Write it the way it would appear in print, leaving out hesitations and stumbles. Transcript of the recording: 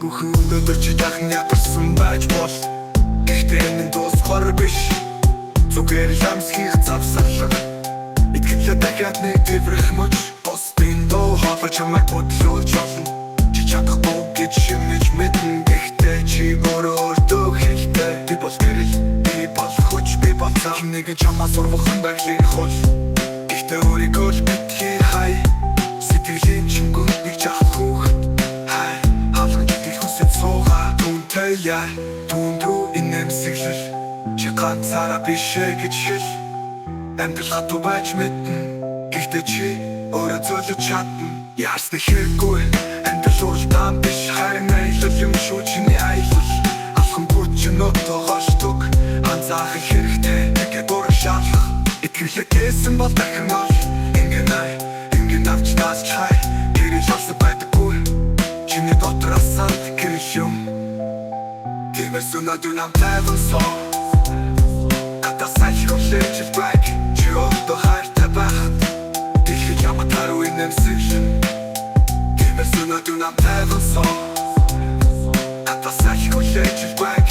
бүхэн өнөөдөр чи дахин ядарсан байж бол гэхдээ энэ дуусгаар биш зүгээр л амсхийг завсарлаг итгэлээ дахиад нэг дэврэх мөч босдын доо хавар чамайг бодлоо чолно чи чадахгүй гэж шимэж мэдэн гэхдээ чи өөртөө хэлтэй би бол гэрэл би бол хүч би бол цаам нэгэн чамаас урвахын байглын хол гэхдээ өөрийгөө л битгий хай сэтгэлийн чингүү нэг жах хүүхэд хай халган гэдэг хүсэж суугаа түнтэй яа түндүү инэмсэглэл чи ганцаараа биш гэж хэл амьдрал хатуу байж мэдэн гэхдээ чи өөрөө зөөлөж чадна яарсны хэрэггүй амьдрал уралдаан биш харин аялал юм шүү чиний аялал алхам бүрч нотоо голдог анзаарах хэрэгтэй тэгээд өөрөө шаарлах итгэлээ гэсэн бол дахин ол Ингээд авч таас чай гэрэл алсан байдаггүй чиний дотроос санд гэрэл юм тиймээс өнөөдөр намтай болсон надад сайхруулж байг чи өөртөө хайртай байхад дэлхий чамд харуу инэмсэглэн тиймээс өнөөдөр намтай болсон надад сайхруулж байг